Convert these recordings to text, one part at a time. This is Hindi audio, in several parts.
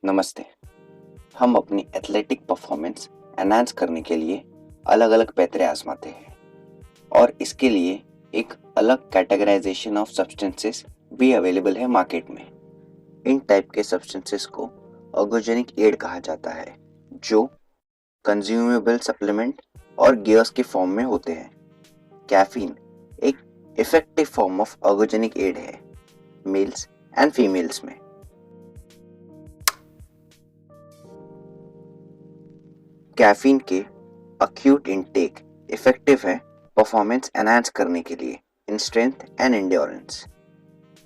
नमस्ते। हम अपनी एथलेटिक परफॉर्मेंस एनहांस करने के लिए अलग अलग पैतरे आजमाते हैं और इसके लिए एक अलग कैटेगराइजेशन ऑफ सब्सटेंसेस भी अवेलेबल है मार्केट में। इन टाइप के सब्सटेंसेस को अर्गोजेनिक एड कहा जाता है, जो कंज्यूमेबल सप्लीमेंट और गियर्स के फॉर्म में होते हैं। कैफीन एक effective form of ergogenic aid है मेल्स एंड फीमेल्स में। कैफीन के अक्यूट इनटेक इफेक्टिव है परफॉर्मेंस एनहांस करने के लिए in strength and endurance.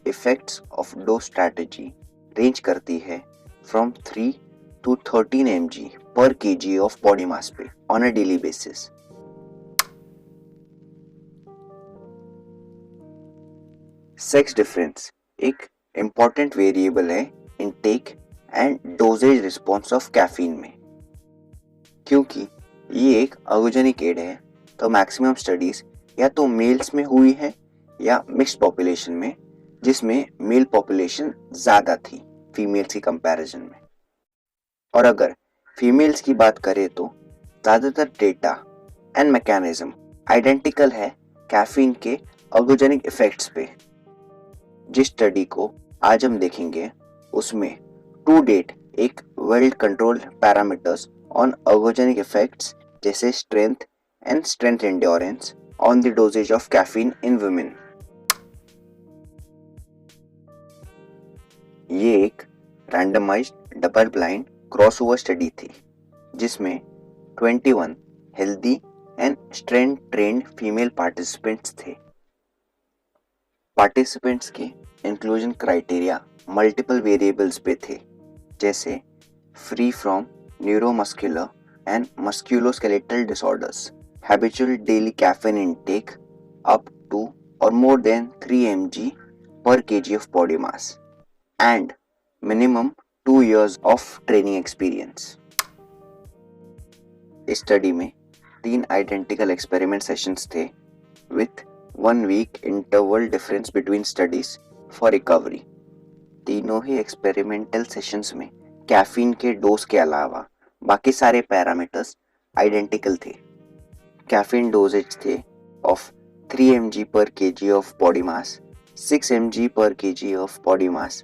Effects of dose strategy range करती है फ्रॉम 3 to 13 mg पर kg ऑफ बॉडी मास पे on a daily basis. Sex difference एक इंपॉर्टेंट वेरिएबल है intake and doses response of caffeine में। क्योंकि ये एक अर्गोजेनिक एड है तो मैक्सिमम स्टडीज या तो मेल्स में हुई है या मिक्स्ड पॉपुलेशन में, जिसमें मेल पॉपुलेशन ज्यादा थी फीमेल्स की कंपैरिजन में। और अगर फीमेल्स की बात करें तो ज्यादातर डेटा एंड मैकेनिज्म आइडेंटिकल है कैफीन के अर्गोजेनिक इफेक्ट्स पे। जिस स्टडी को आज हम देखेंगे उसमें टू डेट एक well controlled parameters on ergogenic effects जैसे strength and strength endurance on the doses of caffeine in women. ये एक randomized double blind crossover study थी जिसमें 21 healthy and strength trained female participants थे। पार्टिसिपेंट्स के इंक्लूजन क्राइटेरिया मल्टीपल वेरिएबल्स पे थे, जैसे free from neuromuscular and musculoskeletal disorders, habitual daily caffeine intake up to or more than 3 mg per kg of body mass and minimum 2 years of training experience। इस स्टडी में 3 आइडेंटिकल एक्सपेरिमेंट सेशंस थे with 1 week interval difference between studies for recovery. तीनों ही एक्सपेरिमेंटल सेशंस में कैफीन के डोज के अलावा बाकी सारे पैरामीटर्स आइडेंटिकल थे। कैफीन डोजेज थे of 3 mg per kg of body mass, 6 mg per kg of body mass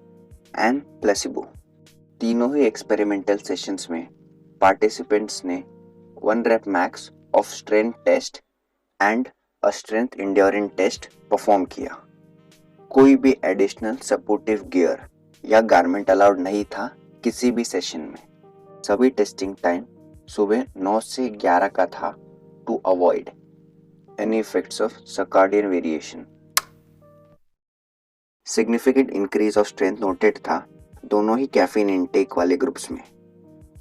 and placebo. तीनों ही एक्सपेरिमेंटल सेशंस में पार्टिसिपेंट्स ने 1 rep max of strength test and a strength endurance test perform किया। कोई भी एडिशनल सपोर्टिव गियर या गारमेंट अलाउड नहीं था किसी भी सेशन में। सभी टेस्टिंग टाइम सुबह 9 से 11 का था to avoid any effects of circadian variation. Significant increase of strength noted था दोनों ही कैफीन इनटेक वाले ग्रुप्स में,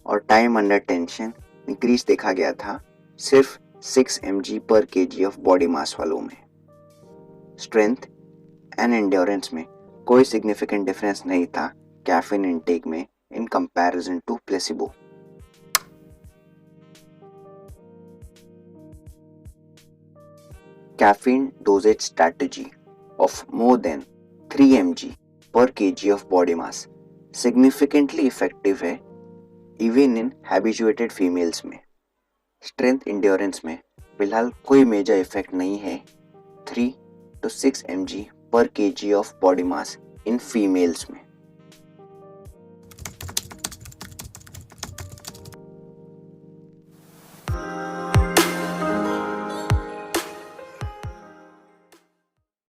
और टाइम अंडर टेंशन इंक्रीज देखा गया था सिर्फ 6 mg per kg of body मास वालों में। स्ट्रेंथ एंड एंड्योरेंस में कोई सिग्निफिकेंट डिफरेंस नहीं था कैफीन इनटेक में in comparison to placebo. Caffeine dosages strategy of more than 3 mg per kg of body mass significantly effective है even in habituated females में। स्ट्रेंथ इंड्योरेंस में फिलहाल कोई मेजर इफेक्ट नहीं है 3 to 6 mg per kg of body mass in females में।